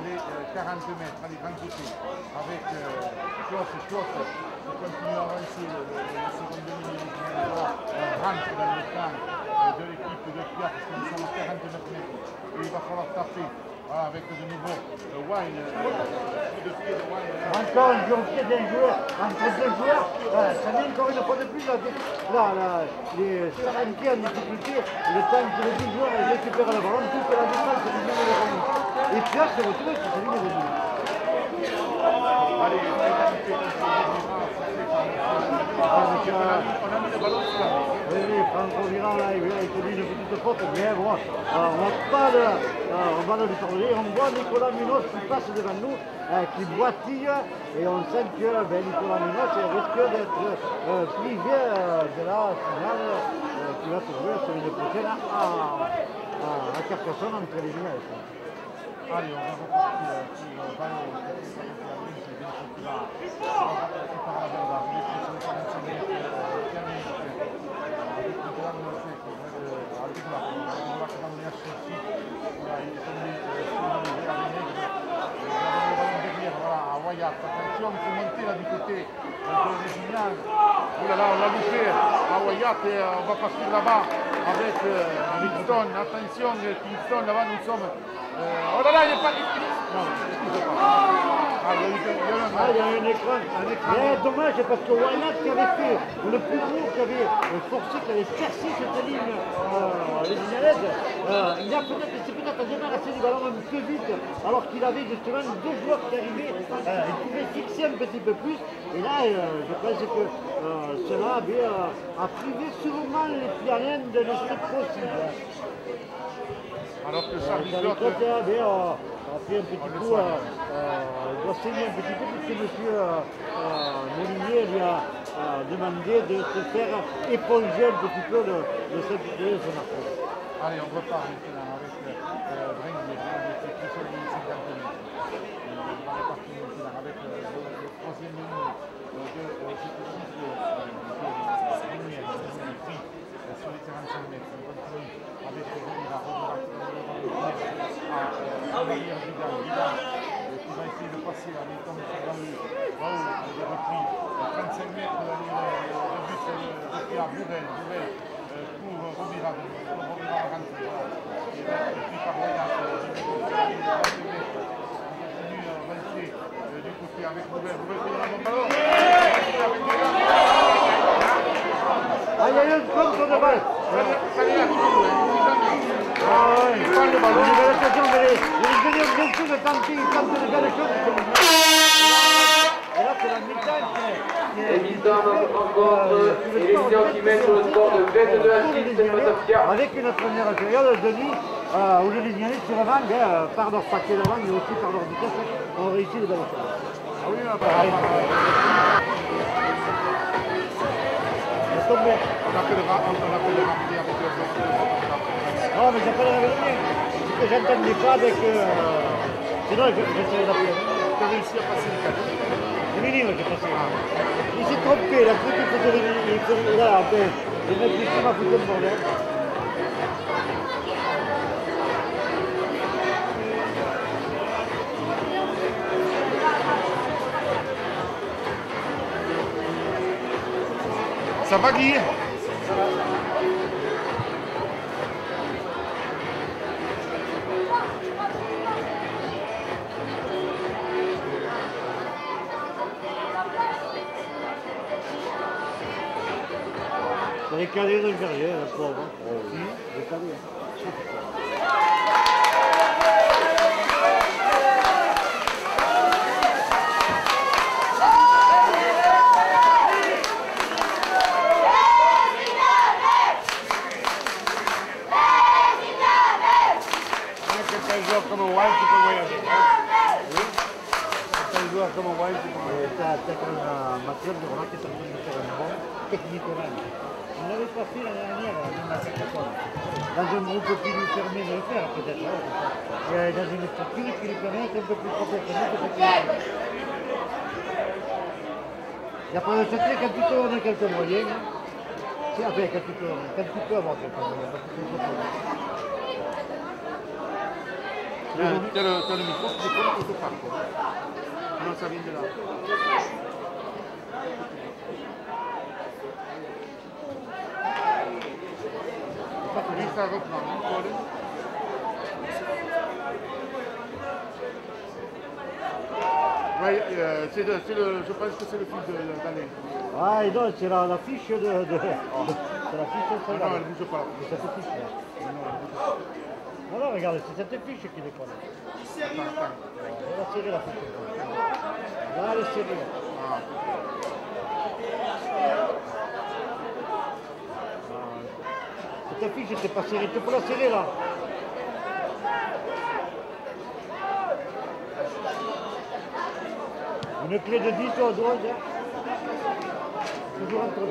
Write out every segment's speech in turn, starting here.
les 40 mètres, allez, grand côté, avec Kloss, qui continue à avancer le second demi-finale, rentre dans le camp de l'équipe de Pia, parce qu'ils sont à 49 mètres, et il va falloir taper. Voilà, avec de nouveau Wine, de pied de Wine. Encore un jeu au pied d'un joueur, entre deux joueurs, ça met encore une fois de plus les Saranki en difficulté, le temps que les deux joueurs récupèrent le ballon, toute la défense est bien de remonter. Et puis là, c'est retrouvé sur sa ligne de but. Allez, on a mis le ballon sur la ligne. Oui, Franco Viral, là, il te dit une petite faute, mais bon, on va le lui pardonner. On voit Nicolas Munoz qui passe devant nous, qui boitille, et on sent que Nicolas Munoz risque d'être privé de la finale qui va se jouer sur une prochaine à Carcassonne entre les lignes. Allez, on va repartir sur le ballon qui va par la Verda, il est sur les 45 mètres, avec Nicolas Munoz avec la on va commander à chercher, voilà, il est tombé sur le verre nègre, il a donné le ballon derrière, voilà, à Wyatt, attention, il faut monter là du côté de Gignan, oh là là, on l'a loupé à Wyatt et on va partir là-bas avec Kingston, attention, Kingston, là-bas nous sommes, oh là là, il n'est pas, non, excusez-moi. Il y a un écran. Mais dommage parce que Wyatt qui avait fait le plus gros, qui avait forcé, qui avait percé cette ligne, les Vignalaises, c'est peut-être débarrassé du ballon un peu vite, alors qu'il avait justement deux joueurs qui arrivaient, il pouvait fixer un petit peu plus. Et là, je pense que cela a privé sûrement les Pianens de l'essai possible. Alors que Charles Charles Côté a fait un petit coup, il doit saigner un petit peu puisque M. Molinier lui a demandé de se faire éponger un petit peu le saint-Pierre de son affaire. Allez, on repart maintenant avec Bringuier, qui sont les 50 mètres. On va repartir maintenant avec le troisième ligne de cette équipe Bringuier, pris sur les 45 mètres. On continue avec Rovira à Vidal, qui va essayer de passer en étant sur Raoul. Raoul, il a repris 35 mètres de but de Pierre Bourrel pour Rovira à rentrer. Et puis par Wyatt, on continue à avancer du côté avec Bourrel. Bourrel qui donne un bon ballon. Ah, il y a eu une contre de balle. Ça y est, Ah oui, il prend le ballon. Il avait l'occasion de les bien sûr de tenter, il tente de belles choses. Et là, c'est la mi-temps qui est... Évidemment, notre rencontre, et les Lions qui mènent sur le score de 22 à 6, c'est face à Pia. Avec une première période de nuit où les Lignanais sur avant, par leur paquet d'avant, mais aussi par leur vitesse, ont réussi les belles choses. Ah oui, on a appellera rappeler avec le non, mais j'appellerai le mien. C'est que j'entendais pas avec... Sinon, j'essaierai d'appeler. Tu as réussi à passer le cadre. C'est minime, j'ai passé. Il s'est trompé, il a cru qu'il faisait les... Là, enfin, les mecs ici m'a foutu le bordel. Ça va, Guy? Ça va. C'est les cadets de Verrier, le pauvre. Les cadets. Comme un Wild, tu peux voyager. Oui. Quand un joueur comme un Wild, tu peux voyager. T'as quand même Mathieu de Romain qui est en train de faire un bon techniquement. On l'avait pas fait l'année dernière, même à cette époque. Dans un groupe qui lui permet de le faire, peut-être. Dans une structure qui lui permet d'être un peu plus professionnel que cette époque. Il n'y a pas de secret quand tu te donnes quelques moyens. Si, enfin, quand tu peux avoir quelques moyens. T'as le micro qui déconne quelque part. Non, ça vient de là. Ça reprend, Paul. Ouais, je pense que c'est le fils d'Alain. Ah, et non, c'est la fiche de... c'est la fiche de Ah non, elle ne bouge pas. C'est cette fiche là. Non, non, regarde, c'est cette fiche qui déconne. Attends. Elle a serré la fiche. Là, elle est serrée. Ah. Cette fiche, je t'ai pas serrée. Tu peux la serrer là. Une clé de 10 au 12. Toujours entre nous.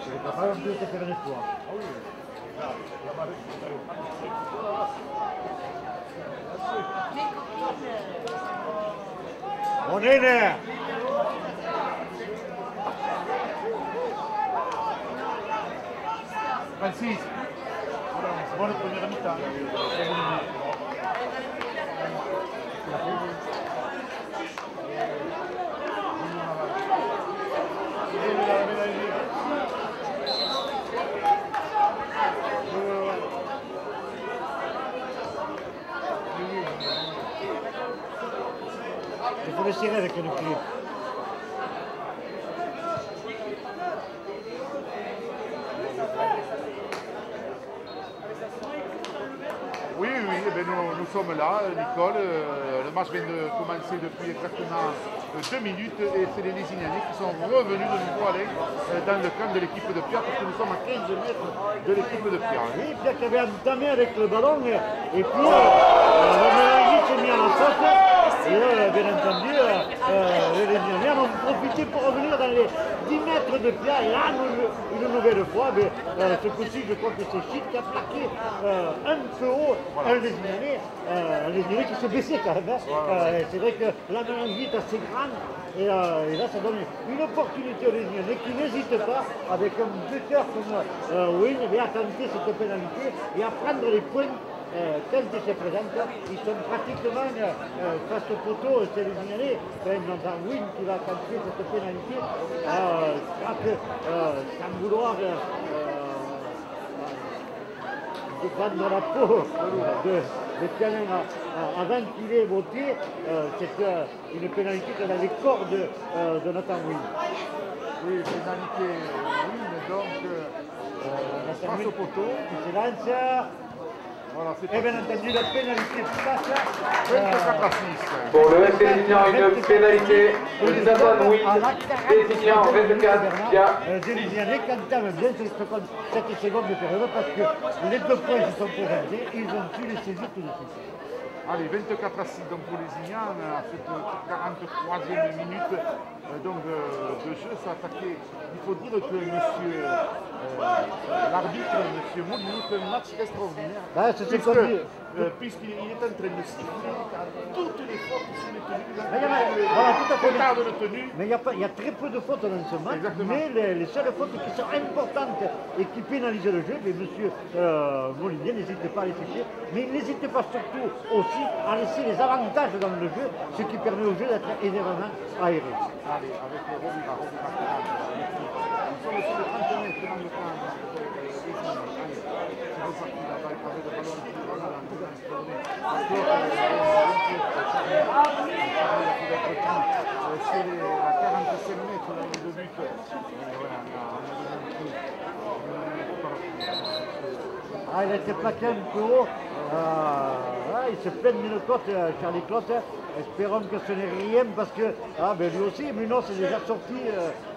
C'est pas grave de te faire un espoir. On est là. Francis, c'est bon le premier mi-temps. Il faut le serrer avec une clé. Oui, eh bien, nous sommes là, Nicole. Le match vient de commencer depuis exactement 2 minutes et c'est les Lézignanais qui sont revenus de nouveau aller dans le camp de l'équipe de Pierre parce que nous sommes à 15 mètres de l'équipe de Pierre. Oui, Pierre qui avait entamé avec le ballon et puis la Mélangie s'est mis à la sauce et bien entendu les Lézignanais en ont profité pour revenir dans les 10 mètres de Pierre et là une nouvelle fois, mais, ce coup-ci je crois que c'est Chit qui a plaqué un peu haut un Lézignanais qui s'est baissé quand même. C'est vrai que la Mélangie est assez grande et là ça donne une opportunité aux Lézignanais qui n'hésitent pas avec un buteur comme Win à tenter cette pénalité et à prendre les points quand ils se présentent. Ils sont pratiquement face au poteau, c'est Lézignanais. Dans Win qui va tenter cette pénalité. Je crois que sans vouloir de prendre la peau de Canin avant qu'il ait voté, c'est une pénalité dans les cordes de Nathan Win. Oui, pénalité Win, donc face au poteau. Qui se lance. Voilà, Et bien entendu, la pénalité passe. 24 à 6. Pour le FC Lézignan, une pénalité de Nathan Win. Lézignan 24, Pierre. Des Lézignanais qui entament bien cette seconde période parce que les 2 points qui sont présentés, ils ont su les saisir tout de suite. Allez, 24 à 6 donc pour Lézignan, à cette 43e minute de jeu, ça a attaqué. Il faut dire que monsieur l'arbitre, monsieur Moulinou, fait un match extraordinaire. Ah, Puisqu'il est en train de siffler toutes les fautes sur les tenues. Voilà, tout à fait. De tenue. Mais il y a très peu de fautes dans ce match, Exactement. mais les seules fautes qui sont importantes et qui pénalisent le jeu, mais M. Molinier n'hésite pas à les sécher, mais il n'hésite pas surtout aussi à laisser les avantages dans le jeu, ce qui permet au jeu d'être énormément aéré. Allez, avec Robira. Nous sommes sur le 30 mètres dans le camp. Allez, c'est reparti là-bas avec le ballon qui va dans c'est à 45 mètres dans le but. Ah, il a été plaqué un peu haut. Il se plaint d'une côte, Charlie Clotte. Espérons que ce n'est rien parce que lui aussi, Munoz est déjà sorti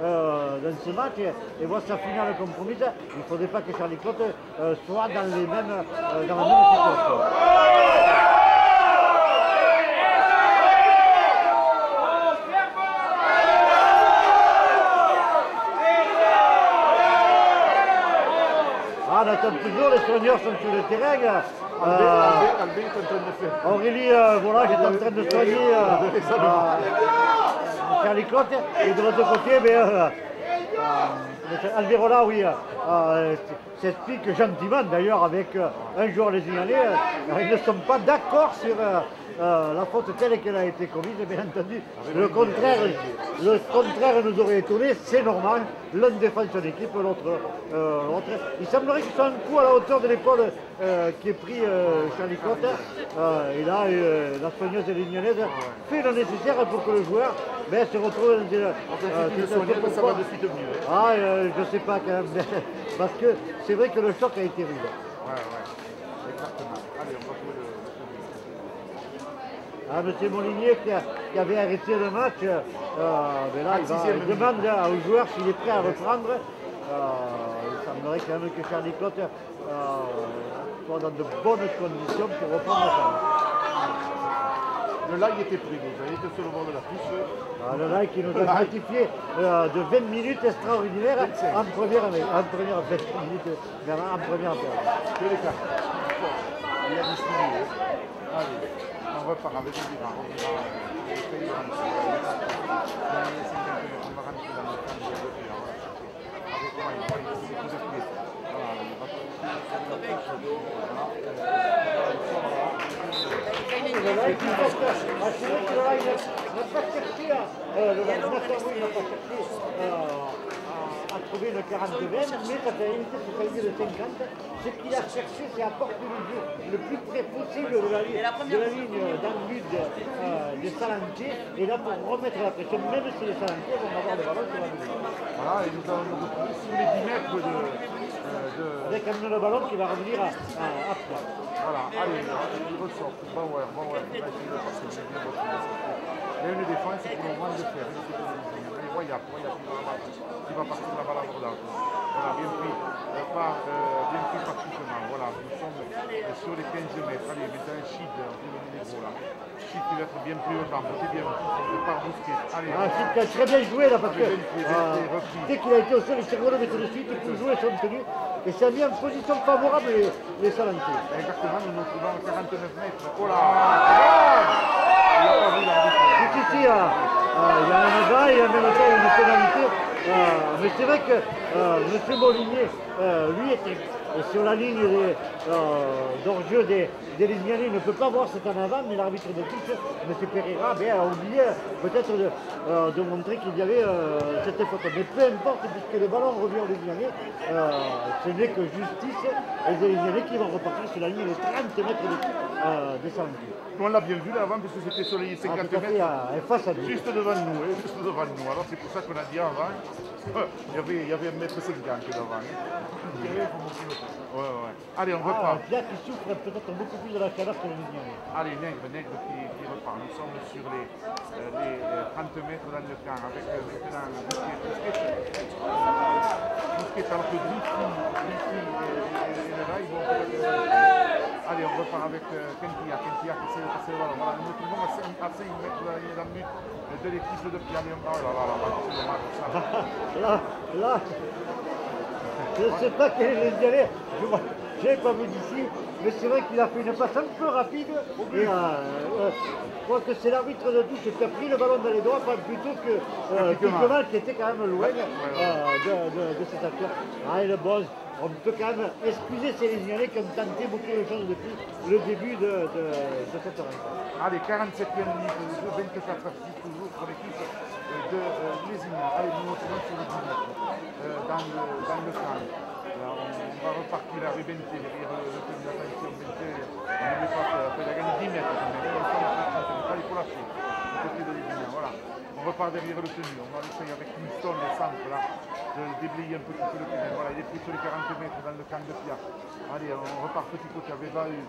dans ce match et voit sa finale compromise. Il ne faudrait pas que Charlie Clotte soit dans la même situation. on attend toujours, les soigneurs sont sur le terrain. Albin est en train de faire. Aurélie, voilà, j'étais en train de soigner Charlie Clotte. Et de l'autre côté, Alberola, oui, s'explique gentiment d'ailleurs avec un joueur lésignalais. Ils ne sont pas d'accord sur la faute telle qu'elle a été commise, bien entendu. Le contraire nous aurait étonné, c'est normal. L'un défend son équipe, l'autre. Il semblerait qu'ils soient un coup à la hauteur de l'épaule qui est pris Charlie Clotte. Et là, la soigneuse lésignaise fait le nécessaire pour que le joueur se retrouve dans une soigneuse, ça va de suite mieux. Ah, je ne sais pas quand même, parce que c'est vrai que le choc a été rude. Ouais, exactement. Allez, on va trouver le... M. Molinier qui avait arrêté le match, là, il demande au joueur s'il est prêt à reprendre. Il semblerait quand même que Charlie Clotte soit dans de bonnes conditions pour reprendre le match. Le live était pris, vous avez été sur le bord de la touche. Le live qui nous a gratifié de 20 minutes extraordinaires en première période. Que les cartes. Il y a distribué. Allez, on repart avec le bilan. On va essayer de rentrer. Dans les 50 minutes, on va rentrer dans le camp de l'Europe. Avec moi, il va y avoir des pièces. Voilà, il va Le live qui n'a pas cherché à trouver le 40 mètres, mais ça a évité de saisir le 50. Ce qu'il a cherché, c'est apporter le jeu le plus près possible de la ligne d'embut des Salantiers, et là pour remettre la pression, même si les Salantiers vont avoir le ballon sur la ligne. Voilà, et nous allons nous retrouver sur les 10 mètres de... Avec le ballon qui va revenir à plat. Voilà, allez, il ressort. Bon, ouais, on va essayer de passer. Il y a une défense pour le moment de faire. Voyage, qui va partir la balle abordable. Voilà, bien pris pratiquement. Voilà, nous sommes sur les 15 mètres. Allez, maintenant Chid, on peut venir les gros là. Chid qui va être bien pris au camp, c'est bien. Par Bousquet. Allez. Chid qui a très bien joué là parce que dès qu'il a été au sol, il s'est relevé tout de suite pour jouer son tenue. Et ça a mis en position favorable les Salantiers. Exactement, nous nous trouvons à 49 mètres. Oh là, il n'a pas vu l'arbitre. Il y a un débat et en même temps une pénalité. Mais c'est vrai que M. Molinier, lui, était sur la ligne d'hors-jeu des Lésignanais. Il ne peut pas voir cet en avant, mais l'arbitre de touche, M. Pereira, a oublié peut-être de montrer qu'il y avait cette faute. Mais peu importe, puisque le ballon revient aux Lésignanais, ce n'est que justice. Les Lésignanais qui vont repartir sur la ligne de 30 mètres des Salantiers. On l'a bien vu là avant, parce que c'était sur les 50 mètres, face à nous. juste devant nous. Alors c'est pour ça qu'on a dit avant, il y avait 1,50 m devant. Ouais. Allez, on repart. Là qui souffre peut-être beaucoup plus de la chaleur que le Lésignanais. Allez, Nègre qui repart. Nous sommes sur les 30 mètres dans le camp, avec maintenant Bousquet, alors que Griffy et le rail vont peut-être... Allez, on repart avec Kentia qui essaie de passer le ballon. Voilà, nous nous trouvons à 5 mètres de la ligne d'un but de l'équipe de Pierre. Là, je ne sais pas quel est le Lésignanais. Je n'ai pas vu d'ici, mais c'est vrai qu'il a fait une passe un peu rapide. Et je crois que c'est l'arbitre de touche qui a pris le ballon dans les doigts, plutôt que Piquemal qui était quand même loin de cet acteur. Et le boss. On peut quand même excuser ces Lésignanais qui ont tenté beaucoup de choses depuis le début de cette rencontre. Allez, 47e minute de jeu, 24-6 toujours pour l'équipe de Lézignan. Allez, nous nous retrouvons sur le 10 mètres dans le camp. On va repartir à Rubente derrière le tenue. Attention, Bente, on ne veut pas faire, il a gagné 10 mètres quand même. Il faut lâcher du côté de Lézignan. Voilà. On repart derrière le tenue. On va essayer avec Winston, le centre là, de déblayer un petit peu le terrain. Voilà, il est pris sur les 40 mètres dans le camp de Pia. Allez, on repart petit côté avec Bahu.